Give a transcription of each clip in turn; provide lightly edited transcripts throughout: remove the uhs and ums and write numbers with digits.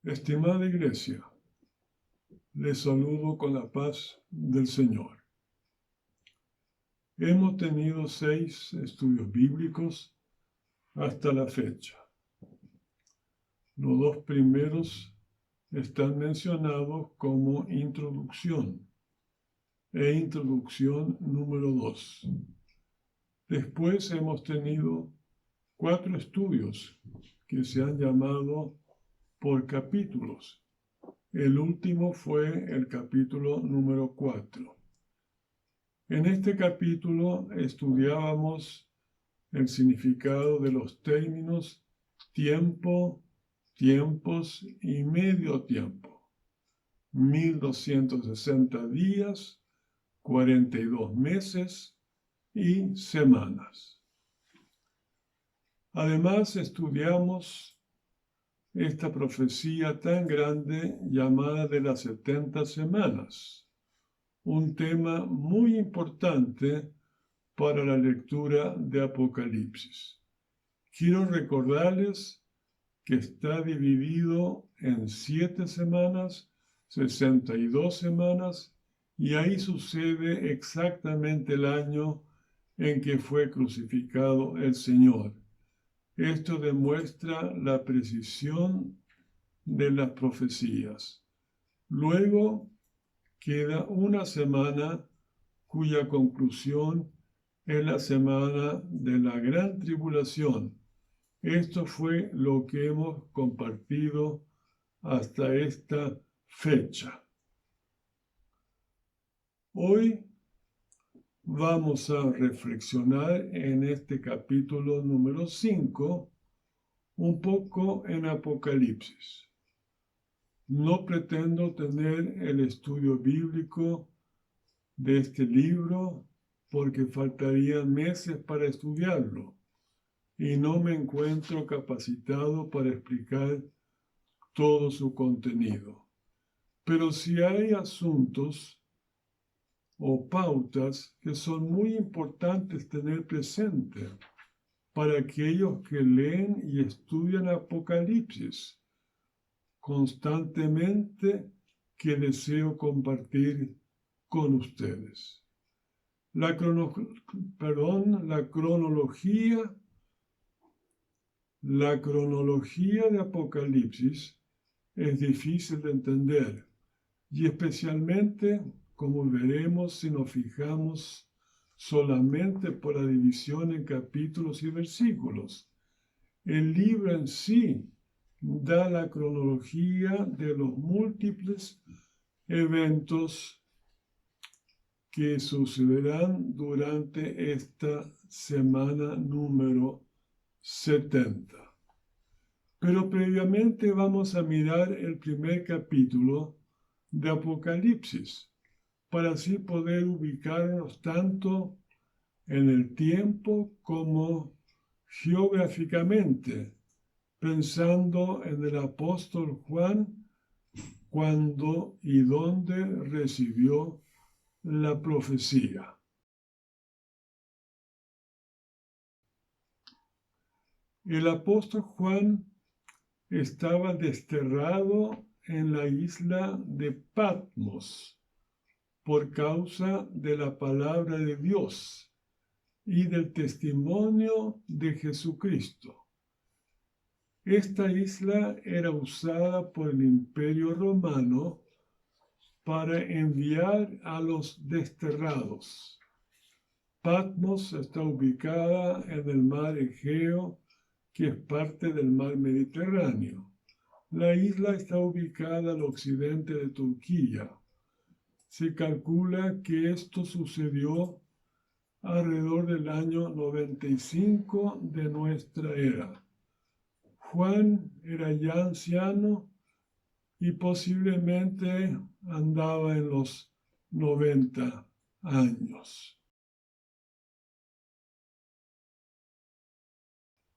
Estimada Iglesia, les saludo con la paz del Señor. Hemos tenido 6 estudios bíblicos hasta la fecha. Los 2 primeros están mencionados como introducción e introducción número 2. Después hemos tenido 4 estudios que se han llamado por capítulos. El último fue el capítulo número 4. En este capítulo estudiábamos el significado de los términos tiempo, tiempos y medio tiempo. 1260 días, 42 meses y semanas. Además estudiamos esta profecía tan grande llamada de las 70 semanas, un tema muy importante para la lectura de Apocalipsis. Quiero recordarles que está dividido en 7 semanas, 62 semanas, y ahí sucede exactamente el año en que fue crucificado el Señor. Esto demuestra la precisión de las profecías. Luego queda una semana cuya conclusión es la semana de la gran tribulación. Esto fue lo que hemos compartido hasta esta fecha. Hoy vamos a reflexionar en este capítulo número 5, un poco en Apocalipsis. No pretendo tener el estudio bíblico de este libro porque faltarían meses para estudiarlo y no me encuentro capacitado para explicar todo su contenido. Pero si hay asuntos o pautas que son muy importantes tener presente para aquellos que leen y estudian Apocalipsis constantemente, que deseo compartir con ustedes. La cronología de Apocalipsis es difícil de entender, y especialmente, como veremos si nos fijamos solamente por la división en capítulos y versículos. El libro en sí da la cronología de los múltiples eventos que sucederán durante esta semana número 70. Pero previamente vamos a mirar el primer capítulo de Apocalipsis, para así poder ubicarnos tanto en el tiempo como geográficamente, pensando en el apóstol Juan, cuándo y dónde recibió la profecía. El apóstol Juan estaba desterrado en la isla de Patmos por causa de la palabra de Dios y del testimonio de Jesucristo. Esta isla era usada por el Imperio Romano para enviar a los desterrados. Patmos está ubicada en el mar Egeo, que es parte del mar Mediterráneo. La isla está ubicada al occidente de Turquía. Se calcula que esto sucedió alrededor del año 95 de nuestra era. Juan era ya anciano y posiblemente andaba en los 90 años.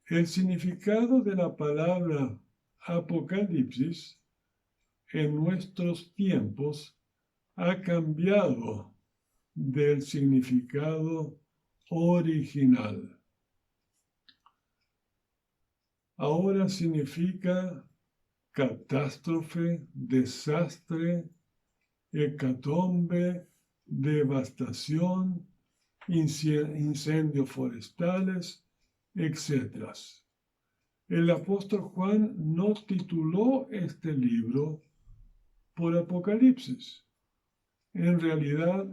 El significado de la palabra Apocalipsis en nuestros tiempos ha cambiado del significado original. Ahora significa catástrofe, desastre, hecatombe, devastación, incendios forestales, etc. El apóstol Juan no tituló este libro por Apocalipsis. En realidad,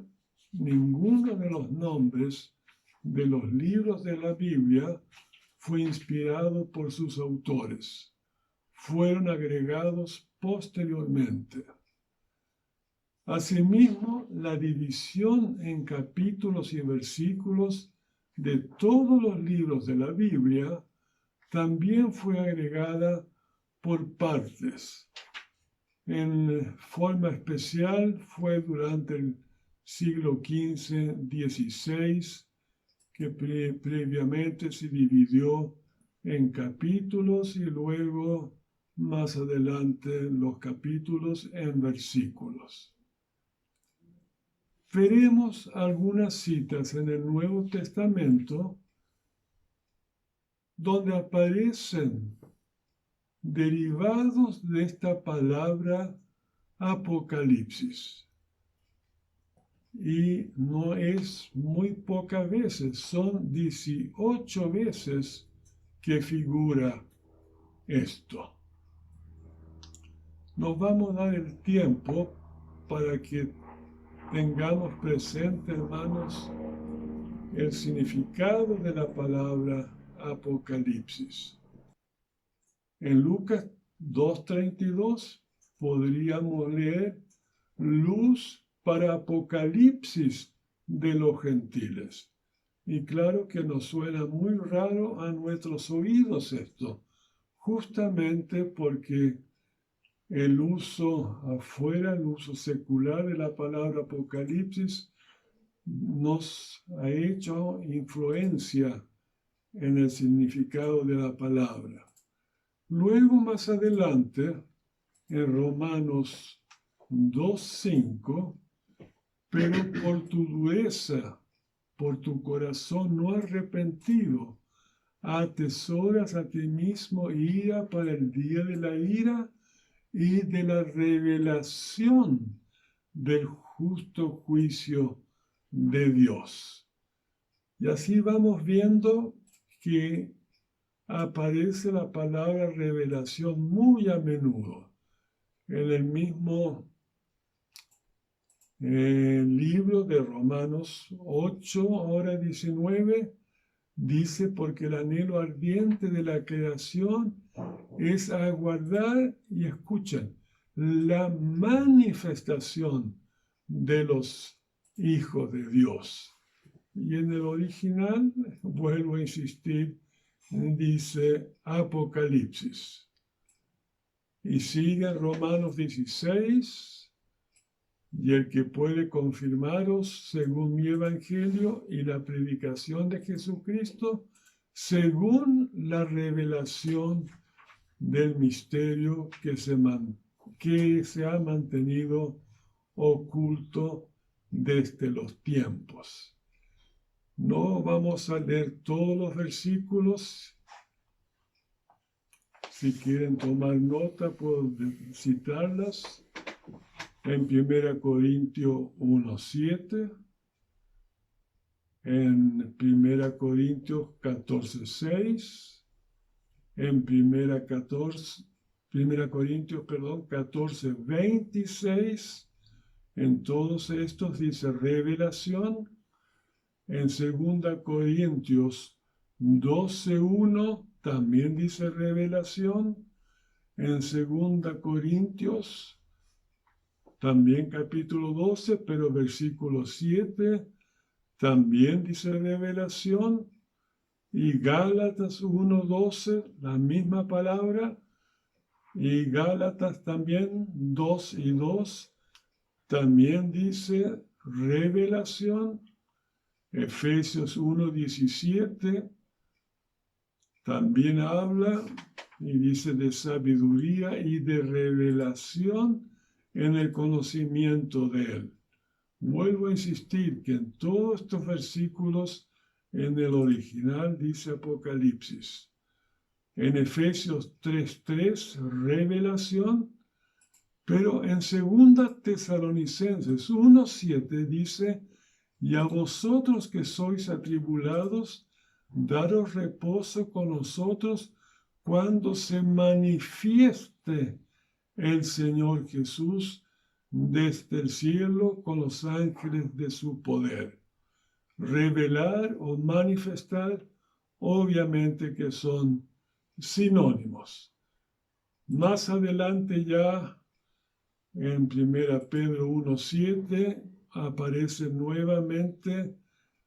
ninguno de los nombres de los libros de la Biblia fue inspirado por sus autores. Fueron agregados posteriormente. Asimismo, la división en capítulos y versículos de todos los libros de la Biblia también fue agregada por partes. En forma especial fue durante el siglo XV-XVI que previamente se dividió en capítulos y luego más adelante los capítulos en versículos. Veremos algunas citas en el Nuevo Testamento donde aparecen derivados de esta palabra Apocalipsis. Y no es muy pocas veces, son 18 veces que figura esto. Nos vamos a dar el tiempo para que tengamos presente, hermanos, el significado de la palabra Apocalipsis. En Lucas 2:32 podríamos leer luz para Apocalipsis de los gentiles. Y claro que nos suena muy raro a nuestros oídos esto, justamente porque el uso afuera, el uso secular de la palabra Apocalipsis nos ha hecho influencia en el significado de la palabra. Luego, más adelante, en Romanos 2:5, pero por tu dureza, por tu corazón no arrepentido, atesoras a ti mismo ira para el día de la ira y de la revelación del justo juicio de Dios. Y así vamos viendo que aparece la palabra revelación muy a menudo. En el mismo libro de Romanos 8, ahora 19, dice, porque el anhelo ardiente de la creación es aguardar, y escuchen, la manifestación de los hijos de Dios. Y en el original, vuelvo a insistir, dice Apocalipsis. Y sigue Romanos 16, y el que puede confirmaros según mi evangelio y la predicación de Jesucristo, según la revelación del misterio que se ha mantenido oculto desde los tiempos. No vamos a leer todos los versículos. Si quieren tomar nota, puedo citarlas. En 1 Corintios 1:7, en 1 Corintios 14:6, en 1 Corintios 14:26, en todos estos dice revelación. En 2 Corintios 12:1 también dice revelación. En 2 Corintios, también capítulo 12, pero versículo 7, también dice revelación. Y Gálatas 1:12, la misma palabra. Y Gálatas también 2:2, también dice revelación. Efesios 1:17 también habla y dice de sabiduría y de revelación en el conocimiento de Él. Vuelvo a insistir que en todos estos versículos en el original dice Apocalipsis. En Efesios 3:3, revelación. Pero en 2 Tesalonicenses 1:7 dice, y a vosotros que sois atribulados, daros reposo con nosotros cuando se manifieste el Señor Jesús desde el cielo con los ángeles de su poder. Revelar o manifestar, obviamente que son sinónimos. Más adelante ya, en 1 Pedro 1:7, aparece nuevamente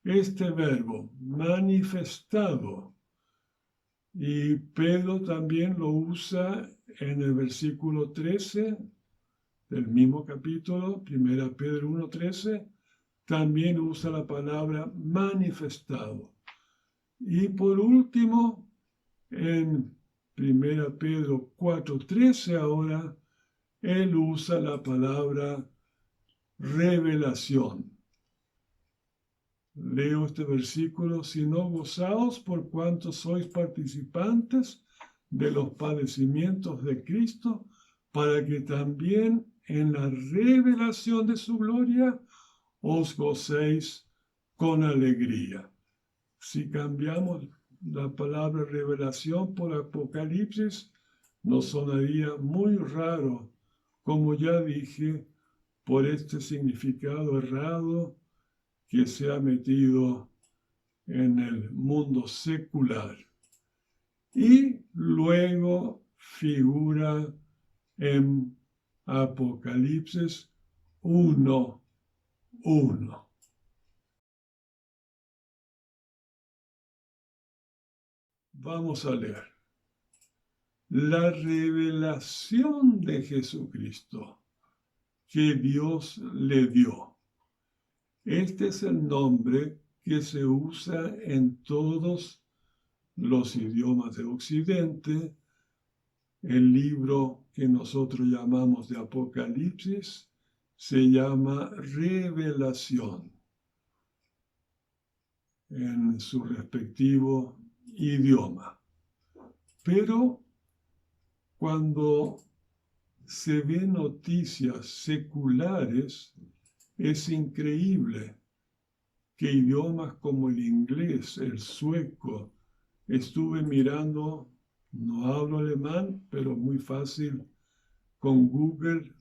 este verbo, manifestado. Y Pedro también lo usa en el versículo 13 del mismo capítulo, 1 Pedro 1:13, también usa la palabra manifestado. Y por último, en 1 Pedro 4:13 ahora, él usa la palabra revelación. Leo este versículo, sino gozaos por cuanto sois participantes de los padecimientos de Cristo, para que también en la revelación de su gloria os gocéis con alegría. Si cambiamos la palabra revelación por Apocalipsis, nos sonaría muy raro, como ya dije, por este significado errado que se ha metido en el mundo secular. Y luego figura en Apocalipsis 1:1. Vamos a leer. La revelación de Jesucristo que Dios le dio. Este es el nombre que se usa en todos los idiomas de Occidente. El libro que nosotros llamamos de Apocalipsis se llama Revelación en su respectivo idioma. Pero cuando se ven noticias seculares, es increíble que idiomas como el inglés, el sueco, estuve mirando, no hablo alemán, pero muy fácil con Google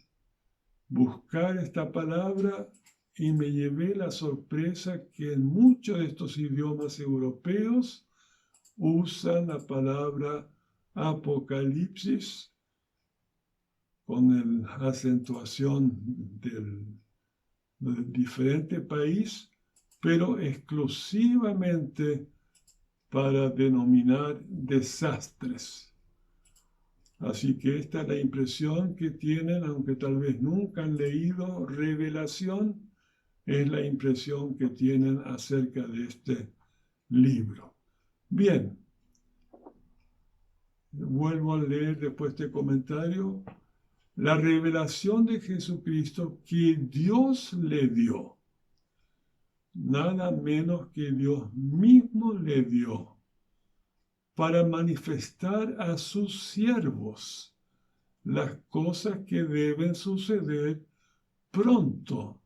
buscar esta palabra y me llevé la sorpresa que en muchos de estos idiomas europeos usan la palabra Apocalipsis con la acentuación del diferente país, pero exclusivamente para denominar desastres. Así que esta es la impresión que tienen, aunque tal vez nunca han leído Revelación, es la impresión que tienen acerca de este libro. Bien, vuelvo a leer después este comentario. La revelación de Jesucristo que Dios le dio, nada menos que Dios mismo le dio, para manifestar a sus siervos las cosas que deben suceder pronto,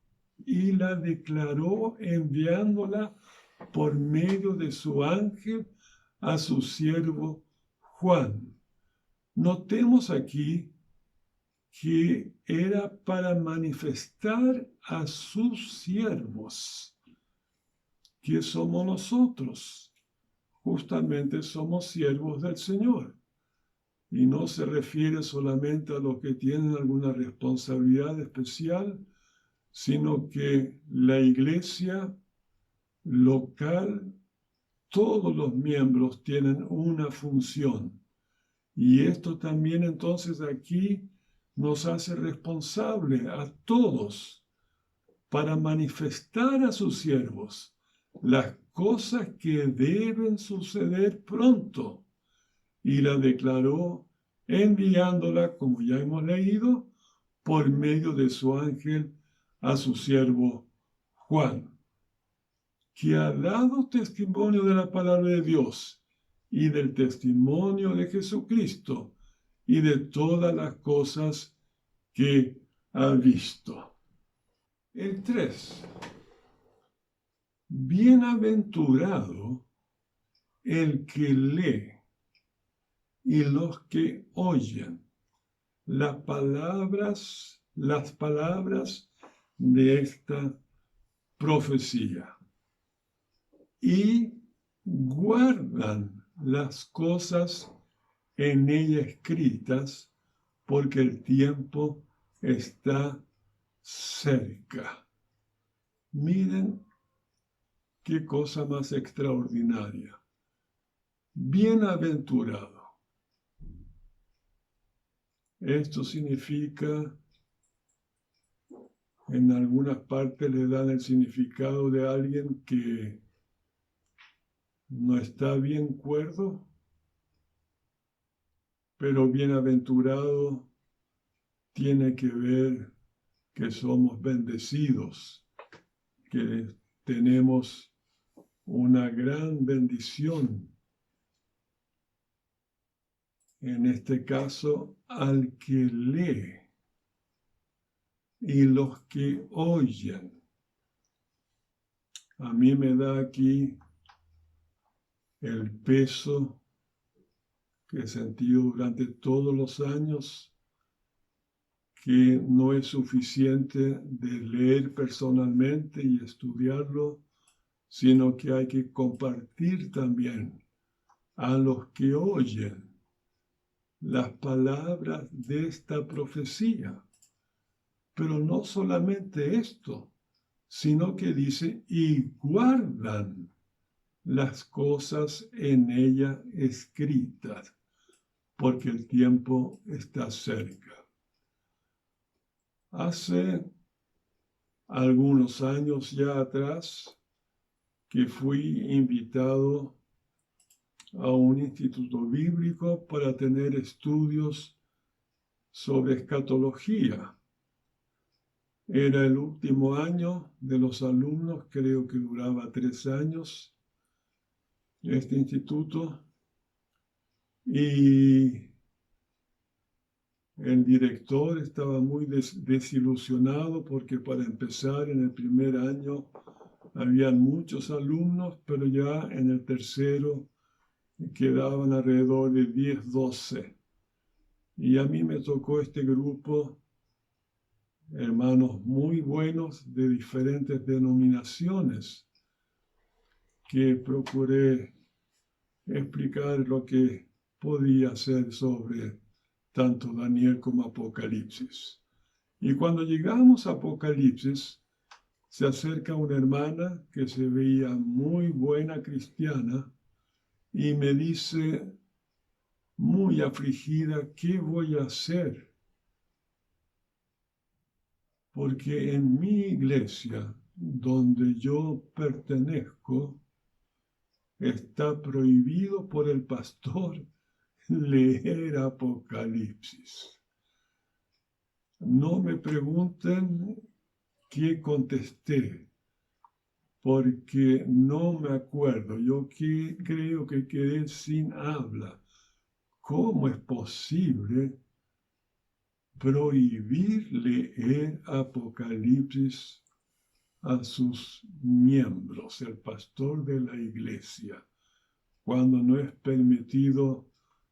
y la declaró enviándola por medio de su ángel a su siervo Juan. Notemos aquí que era para manifestar a sus siervos, que somos nosotros. Justamente somos siervos del Señor. Y no se refiere solamente a los que tienen alguna responsabilidad especial, sino que la iglesia local, todos los miembros tienen una función. Y esto también entonces aquí nos hace responsable a todos para manifestar a sus siervos las cosas que deben suceder pronto. Y la declaró enviándola, como ya hemos leído, por medio de su ángel a su siervo Juan, que ha dado testimonio de la palabra de Dios y del testimonio de Jesucristo y de todas las cosas que ha visto. El 3. Bienaventurado el que lee y los que oyen las palabras de esta profecía y guardan las cosas en ella escritas, porque el tiempo está cerca. Miren qué cosa más extraordinaria. Bienaventurado. Esto significa, en algunas partes le dan el significado de alguien que no está bien cuerdo, pero bienaventurado tiene que ver que somos bendecidos, que tenemos una gran bendición. En este caso, al que lee y los que oyen. A mí me da aquí el peso que he sentido durante todos los años, que no es suficiente de leer personalmente y estudiarlo, sino que hay que compartir también a los que oyen las palabras de esta profecía. Pero no solamente esto, sino que dice, y guardan las cosas en ella escritas, porque el tiempo está cerca. Hace algunos años ya atrás que fui invitado a un instituto bíblico para tener estudios sobre escatología. Era el último año de los alumnos, creo que duraba 3 años, este instituto, y el director estaba muy desilusionado porque para empezar en el primer año habían muchos alumnos, pero ya en el tercero quedaban alrededor de 10, 12. Y a mí me tocó este grupo, hermanos muy buenos de diferentes denominaciones, que procuré explicar lo que podía hacer sobre tanto Daniel como Apocalipsis. Y cuando llegamos a Apocalipsis, se acerca una hermana que se veía muy buena cristiana y me dice, muy afligida, ¿qué voy a hacer? Porque en mi iglesia, donde yo pertenezco, está prohibido por el pastor leer Apocalipsis. No me pregunten qué contesté, porque no me acuerdo. Yo creo que quedé sin habla. ¿Cómo es posible prohibir leer Apocalipsis a sus miembros, el pastor de la iglesia, cuando no es permitido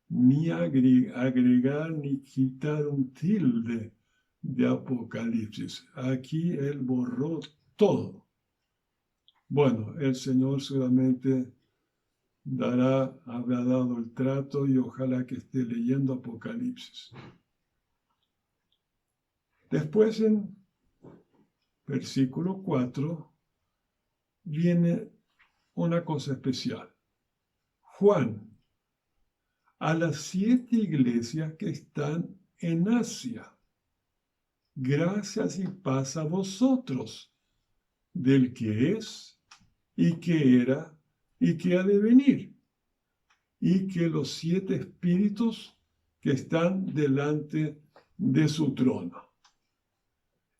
ni agregar ni quitar un tilde de Apocalipsis? Aquí él borró todo. Bueno, el Señor seguramente habrá dado el trato y ojalá que esté leyendo Apocalipsis. Después en versículo 4 viene una cosa especial. Juan, a las 7 iglesias que están en Asia, gracias y paz a vosotros, del que es, y que era, y que ha de venir, y que los 7 espíritus que están delante de su trono,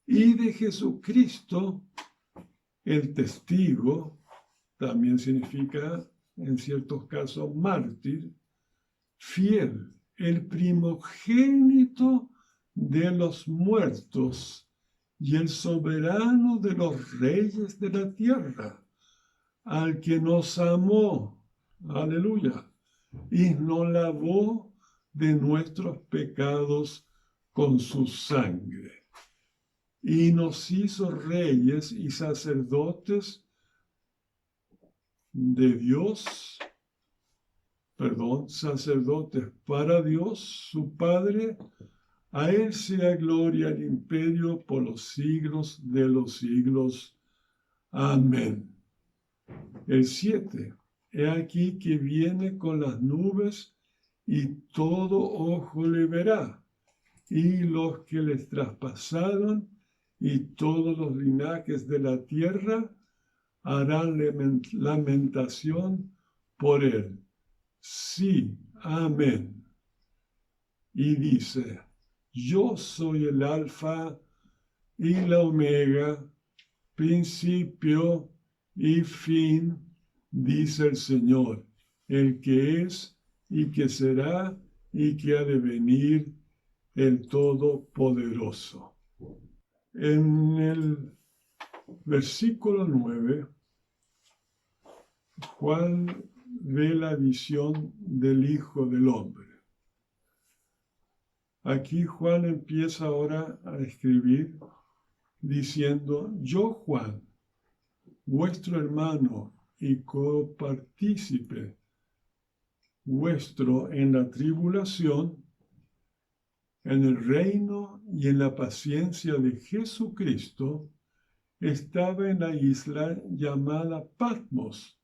y de Jesucristo, el testigo, también significa en ciertos casos mártir, fiel, el primogénito de los muertos y el soberano de los reyes de la tierra, al que nos amó, aleluya, y nos lavó de nuestros pecados con su sangre, y nos hizo reyes y sacerdotes de Dios, sacerdotes para Dios, su Padre. A Él sea gloria y imperio por los siglos de los siglos. Amén. El 7. He aquí que viene con las nubes y todo ojo le verá, y los que les traspasaron y todos los linajes de la tierra harán lamentación por él. Sí, amén. Y dice, yo soy el alfa y la omega, principio y fin, dice el Señor, el que es y que será y que ha de venir, el Todopoderoso. En el versículo 9, Juan ve la visión del Hijo del Hombre. Aquí Juan empieza ahora a escribir diciendo, yo Juan, vuestro hermano y copartícipe vuestro en la tribulación, en el reino y en la paciencia de Jesucristo, estaba en la isla llamada Patmos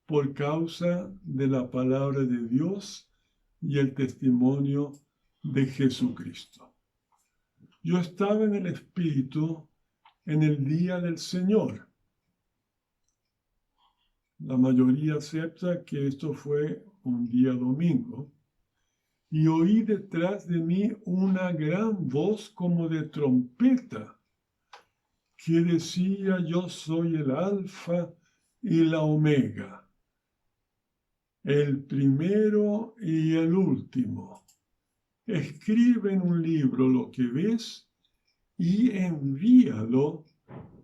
por causa de la palabra de Dios y el testimonio de Jesucristo. Yo estaba en el Espíritu en el día del Señor. La mayoría acepta que esto fue un día domingo. Y oí detrás de mí una gran voz como de trompeta, que decía, yo soy el Alfa y la Omega, el primero y el último. Escribe en un libro lo que ves y envíalo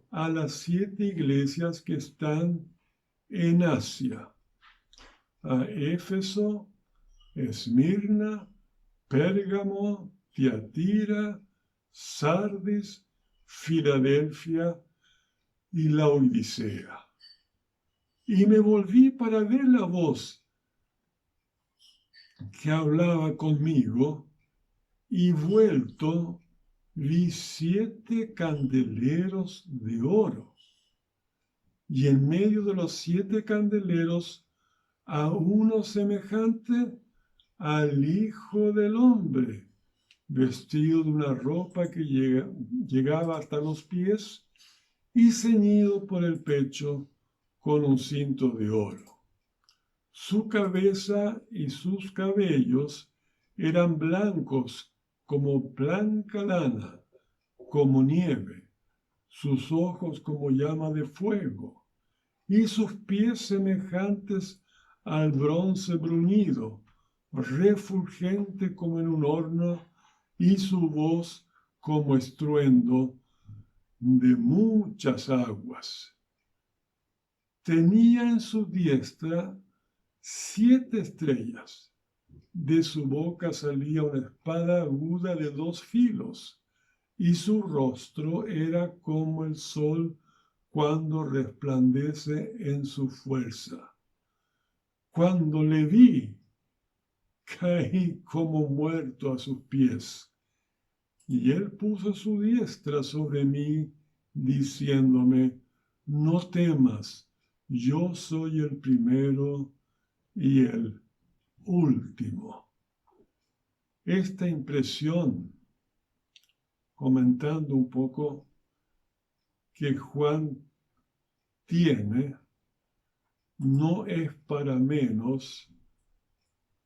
a las 7 iglesias que están en Asia, a Éfeso, Esmirna, Pérgamo, Tiatira, Sardis, Filadelfia y Laodicea. Y me volví para ver la voz que hablaba conmigo, y vuelto vi 7 candeleros de oro, y en medio de los 7 candeleros a uno semejante al Hijo del Hombre, vestido de una ropa que llegaba hasta los pies y ceñido por el pecho con un cinto de oro. Su cabeza y sus cabellos eran blancos como blanca lana, como nieve, sus ojos como llama de fuego, y sus pies semejantes al bronce bruñido, refulgente como en un horno, y su voz como estruendo de muchas aguas. Tenía en su diestra 7 estrellas. De su boca salía una espada aguda de 2 filos, y su rostro era como el sol cuando resplandece en su fuerza. Cuando le vi, caí como muerto a sus pies. Y él puso su diestra sobre mí, diciéndome, no temas, yo soy el primero y el último. Esta impresión, comentando un poco, que Juan tiene, no es para menos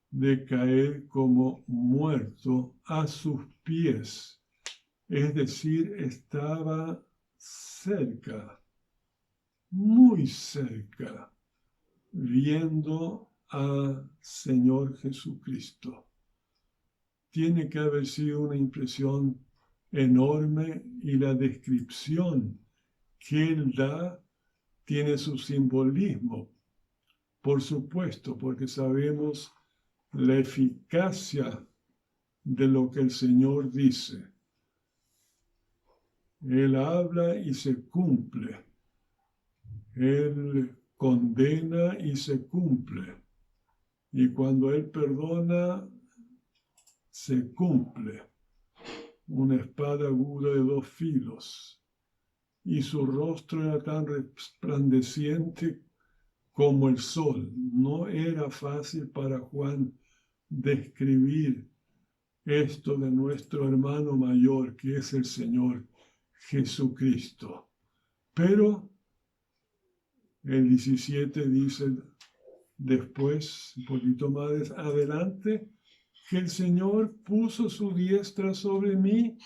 de caer como muerto a sus pies. Es decir, estaba cerca, muy cerca viendo al Señor Jesucristo. Tiene que haber sido una impresión enorme y la descripción que Él da tiene su simbolismo, por supuesto, porque sabemos la eficacia de lo que el Señor dice. Él habla y se cumple. Él condena y se cumple. Y cuando Él perdona, se cumple. Una espada aguda de 2 filos. Y su rostro era tan resplandeciente como el sol. No era fácil para Juan describir esto de nuestro hermano mayor, que es el Señor Jesucristo. Pero el 17 dice después, un poquito más adelante, que el Señor puso su diestra sobre mí,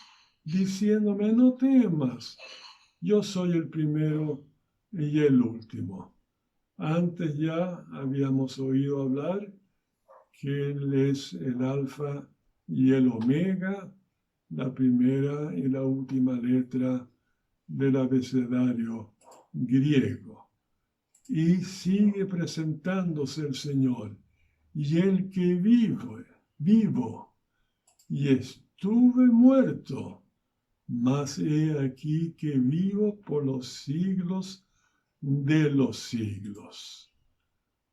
diciéndome, no temas, yo soy el primero y el último. Antes ya habíamos oído hablar que Él es el alfa y el omega, la primera y la última letra del abecedario griego. Y sigue presentándose el Señor, y el que vivo, y estuve muerto, mas he aquí que vivo por los siglos de los siglos.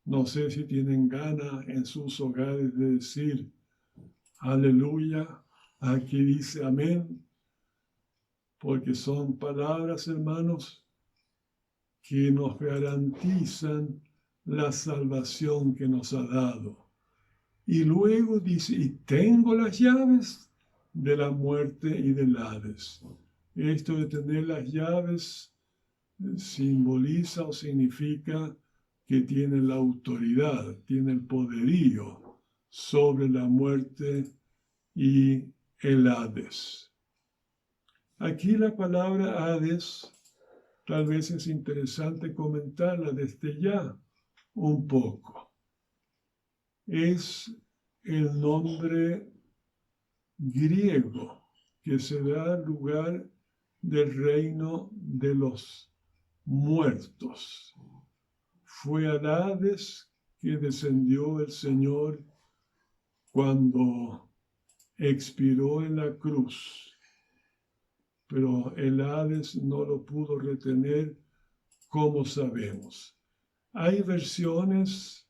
No sé si tienen ganas en sus hogares de decir aleluya. Aquí dice amén, porque son palabras, hermanos, que nos garantizan la salvación que nos ha dado. Y luego dice, y tengo las llaves de la muerte y del Hades. Esto de tener las llaves simboliza o significa que tiene la autoridad, tiene el poderío sobre la muerte y el Hades. Aquí la palabra Hades, tal vez es interesante comentarla desde ya un poco. Es el nombre griego que se da lugar del reino de los muertos. Fue al Hades que descendió el Señor cuando expiró en la cruz. Pero el Hades no lo pudo retener, como sabemos. Hay versiones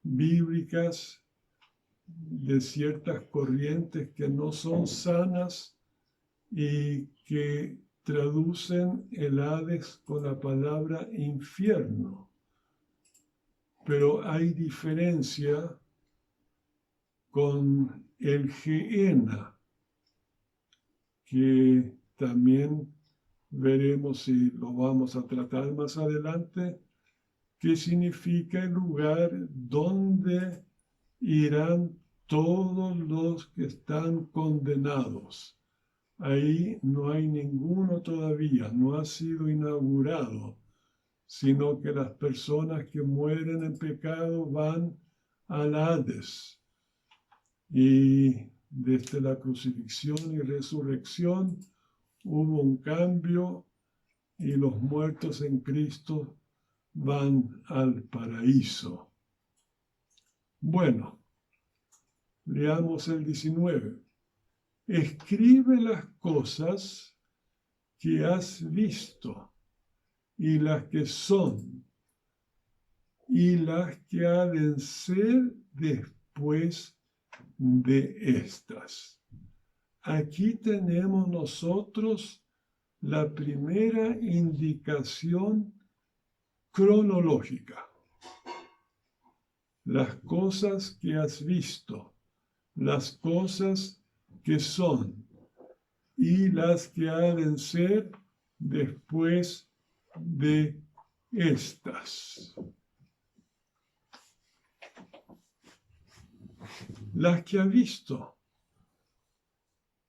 bíblicas de ciertas corrientes que no son sanas y que traducen el Hades con la palabra infierno. Pero hay diferencia con el Gehenna, que también veremos si lo vamos a tratar más adelante, que significa el lugar donde irán todos los que están condenados. Ahí no hay ninguno todavía, no ha sido inaugurado, sino que las personas que mueren en pecado van al Hades. Y desde la crucifixión y resurrección hubo un cambio y los muertos en Cristo van al paraíso. Bueno, leamos el 19. Escribe las cosas que has visto y las que son y las que ha de ser después de estas. Aquí tenemos nosotros la primera indicación cronológica. Las cosas que has visto, las cosas que son y las que ha de ser después de estas. Las que ha visto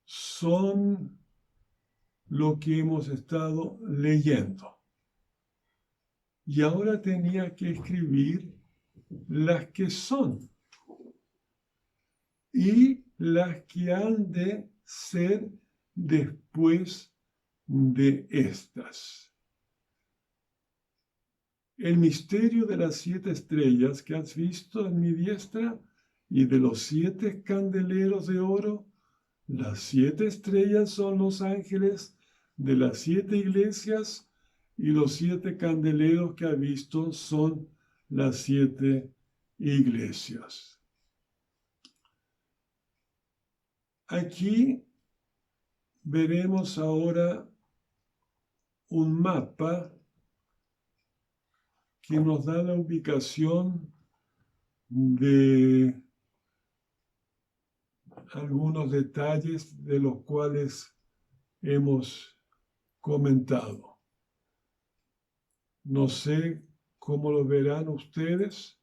son lo que hemos estado leyendo. y ahora tenía que escribir las que son y las que han de ser después de estas. El misterio de las 7 estrellas que has visto en mi diestra y de los 7 candeleros de oro, las 7 estrellas son los ángeles de las 7 iglesias y los 7 candeleros que has visto son las 7 iglesias. Aquí veremos ahora un mapa que nos da la ubicación de algunos detalles de los cuales hemos comentado. No sé cómo lo verán ustedes,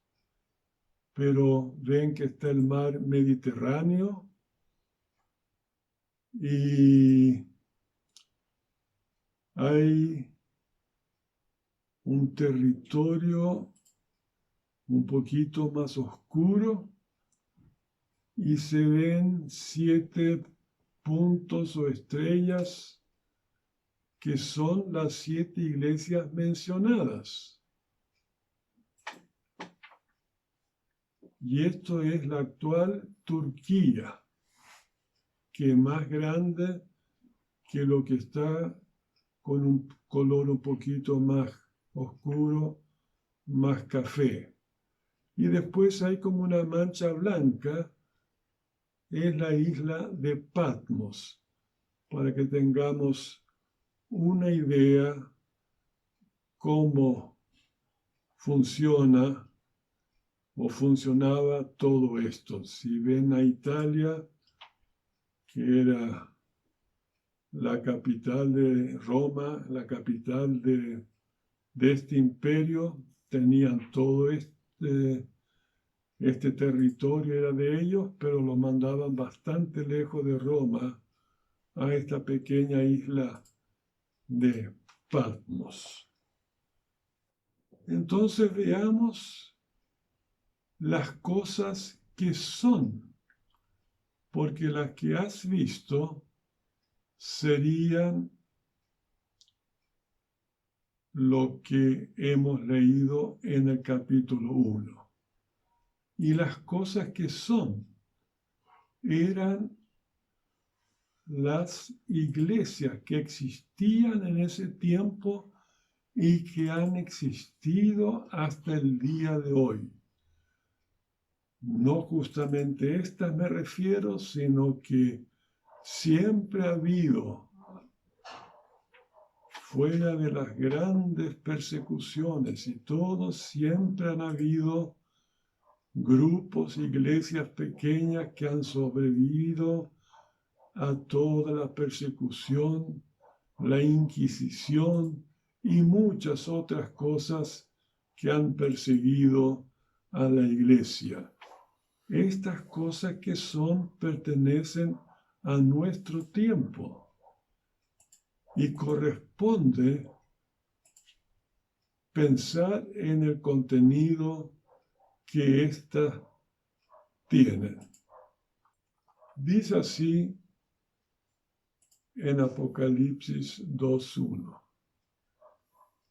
pero ven que está el mar Mediterráneo y hay un territorio un poquito más oscuro y se ven 7 puntos o estrellas que son las 7 iglesias mencionadas. Y esto es la actual Turquía, que es más grande que lo que está con un color un poquito más oscuro, más café. Y después hay como una mancha blanca, es la isla de Patmos, para que tengamos una idea cómo funciona o funcionaba todo esto. Si ven a Italia, que era la capital de Roma, la capital de este imperio, tenían todo este territorio, era de ellos, pero lo mandaban bastante lejos de Roma, a esta pequeña isla de Patmos. Entonces veamos las cosas que son, porque las que has visto serían lo que hemos leído en el capítulo 1. Y las cosas que son eran las iglesias que existían en ese tiempo y que han existido hasta el día de hoy. No justamente estas me refiero, sino que siempre ha habido, fuera de las grandes persecuciones y todo, siempre han habido grupos, iglesias pequeñas que han sobrevivido a toda la persecución, la Inquisición y muchas otras cosas que han perseguido a la iglesia. Estas cosas que son pertenecen a nuestro tiempo y corresponde pensar en el contenido que éstas tienen. Dice así en Apocalipsis 2:1.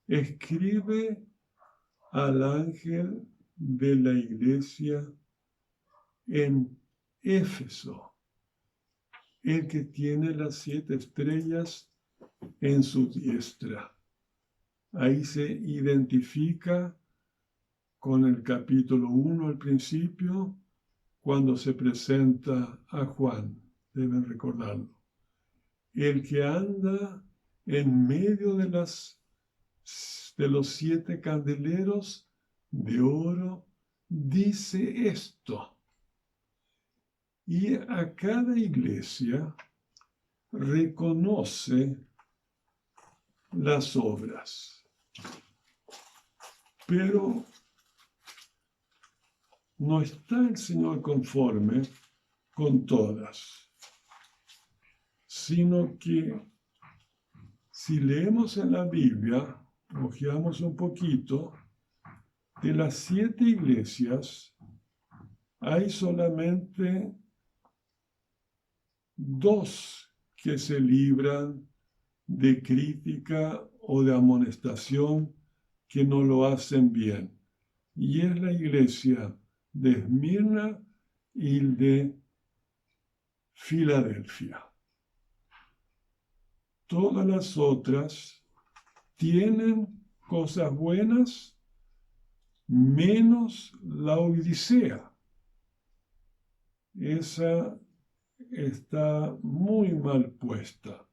Escribe al ángel de la iglesia en Éfeso, el que tiene las 7 estrellas en su diestra. Ahí se identifica con el capítulo 1 al principio, cuando se presenta a Juan. Deben recordarlo. El que anda en medio de los 7 candeleros de oro dice esto. Y a cada iglesia reconoce las obras. Pero no está el Señor conforme con todas, sino que si leemos en la Biblia, ojeamos un poquito, de las 7 iglesias, hay solamente 2 que se libran de crítica o de amonestación que no lo hacen bien. Y es la iglesia de Esmirna y de Filadelfia. Todas las otras tienen cosas buenas, menos la Odisea. Esa está muy mal puesta.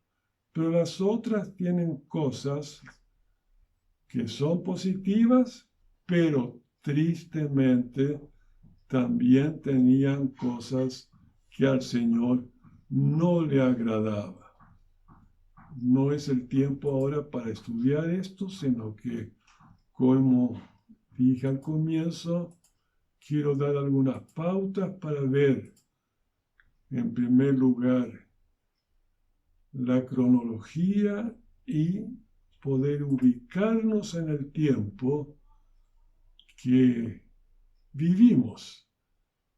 Pero las otras tienen cosas que son positivas, pero tristemente también tenían cosas que al Señor no le agradaba. No es el tiempo ahora para estudiar esto, sino que, como dije al comienzo, quiero dar algunas pautas para ver, en primer lugar, la cronología y poder ubicarnos en el tiempo que vivimos.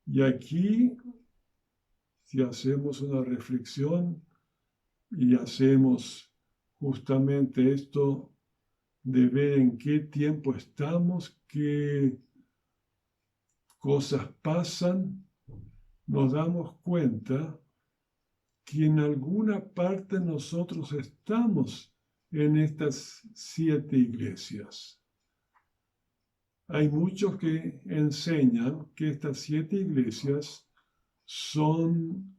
Y aquí, si hacemos una reflexión y hacemos justamente esto de ver en qué tiempo estamos, qué cosas pasan, nos damos cuenta que en alguna parte nosotros estamos en estas 7 iglesias. Hay muchos que enseñan que estas 7 iglesias son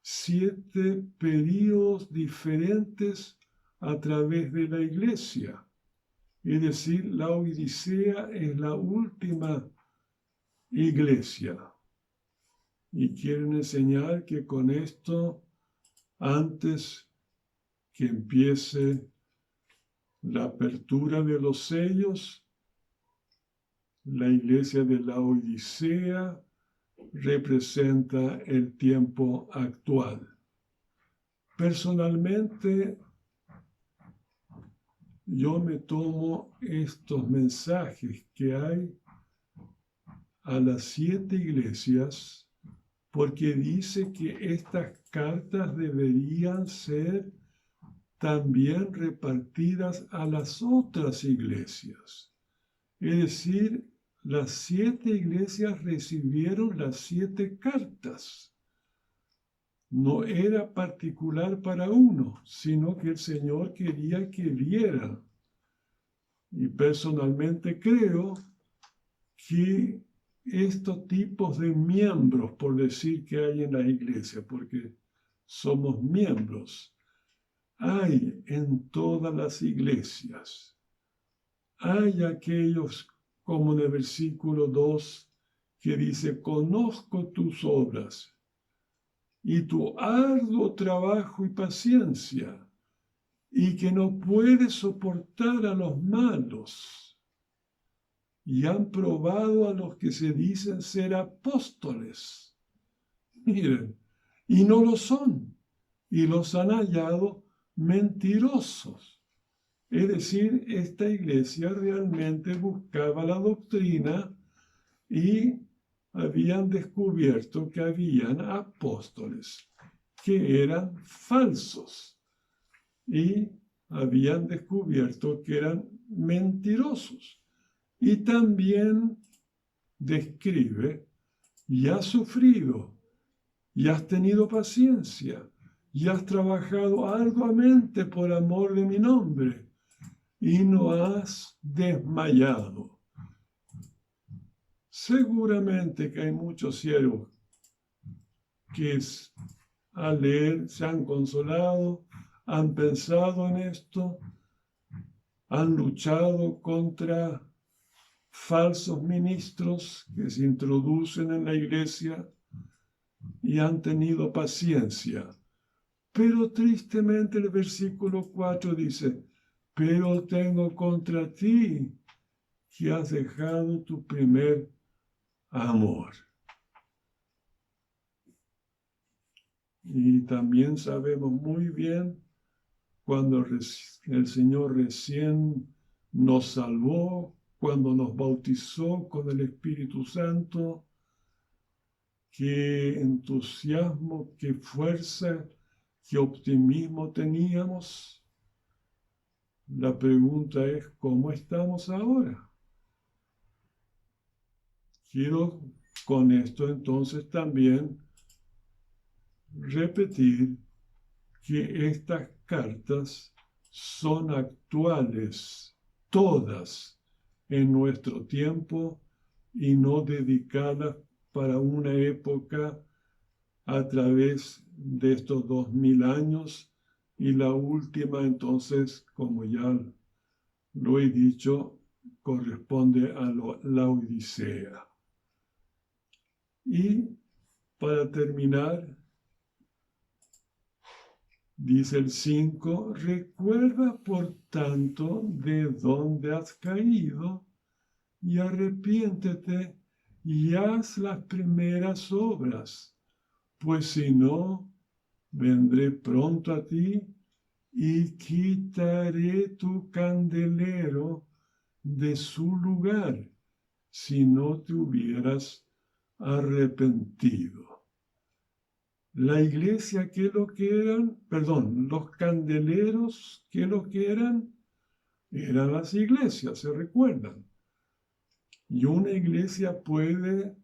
7 periodos diferentes a través de la iglesia. Es decir, la Odisea es la última iglesia. Y quieren enseñar que con esto, antes que empiece la apertura de los sellos, la iglesia de la Odisea representa el tiempo actual. Personalmente, yo me tomo estos mensajes que hay a las 7 iglesias porque dice que estas cartas deberían ser también repartidas a las otras iglesias. Es decir, las 7 iglesias recibieron las 7 cartas. No era particular para uno, sino que el Señor quería que vieran. Y personalmente creo que estos tipos de miembros, por decir que hay en la iglesia, porque somos miembros, hay en todas las iglesias. Hay aquellos, como en el versículo 2, que dice, conozco tus obras y tu arduo trabajo y paciencia, y que no puedes soportar a los malos. Y han probado a los que se dicen ser apóstoles. Miren, y no lo son, y los han hallado mentirosos. Es decir, esta iglesia realmente buscaba la doctrina y habían descubierto que habían apóstoles que eran falsos y habían descubierto que eran mentirosos. Y también describe, y has sufrido, y has tenido paciencia, y has trabajado arduamente por amor de mi nombre, y no has desmayado. Seguramente que hay muchos siervos que al leer se han consolado, han pensado en esto, han luchado contra falsos ministros que se introducen en la iglesia y han tenido paciencia. Pero tristemente el versículo 4 dice, pero tengo contra ti que has dejado tu primer amor. Y también sabemos muy bien cuando el Señor recién nos salvó, cuando nos bautizó con el Espíritu Santo. Qué entusiasmo, qué fuerza, qué optimismo teníamos. La pregunta es, ¿cómo estamos ahora? Quiero con esto entonces también repetir que estas cartas son actuales, todas en nuestro tiempo y no dedicadas para una época a través de estos 2000 años, y la última entonces, como ya lo he dicho, corresponde a la Odisea. Y para terminar, dice el 5, recuerda por tanto de dónde has caído y arrepiéntete y haz las primeras obras, pues si no, vendré pronto a ti y quitaré tu candelero de su lugar, si no te hubieras arrepentido. La iglesia, ¿qué es lo que eran? Perdón, los candeleros, ¿qué es lo que eran? Eran las iglesias, ¿se recuerdan? Y una iglesia puede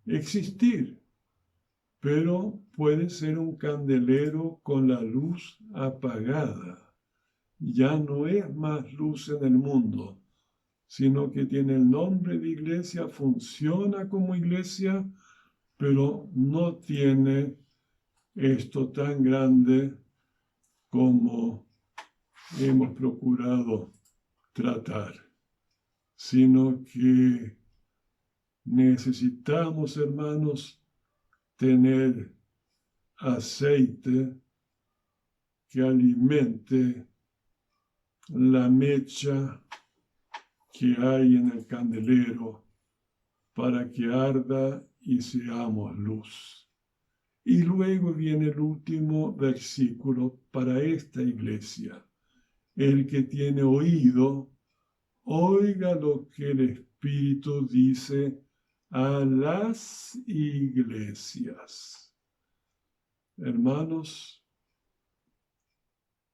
existir, pero puede ser un candelero con la luz apagada. Ya no es más luz en el mundo, sino que tiene el nombre de iglesia, funciona como iglesia, pero no tiene esto tan grande como hemos procurado tratar, sino que necesitamos, hermanos, tener aceite que alimente la mecha que hay en el candelero para que arda y seamos luz. Y luego viene el último versículo para esta iglesia. El que tiene oído, oiga lo que el Espíritu dice a las iglesias. Hermanos,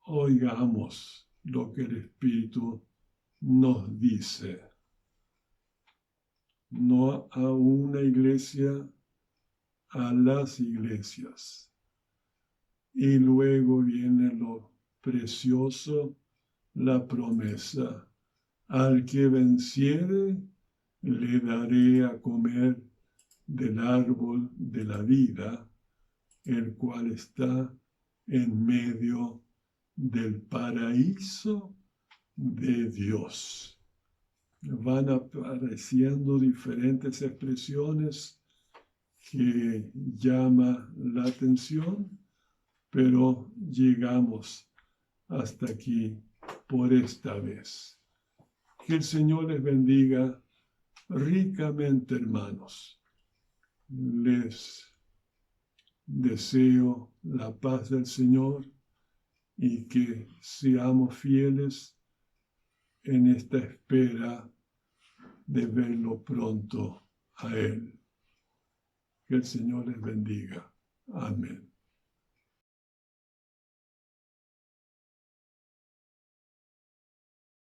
oigamos lo que el Espíritu nos dice. No a una iglesia, a las iglesias. Y luego viene lo precioso, la promesa. Al que venciere, le daré a comer del árbol de la vida, el cual está en medio del paraíso de Dios. Van apareciendo diferentes expresiones que llama la atención, pero llegamos hasta aquí por esta vez. Que el Señor les bendiga ricamente, hermanos. Les deseo la paz del Señor y que seamos fieles en esta espera de verlo pronto a Él. Que el Señor les bendiga. Amén.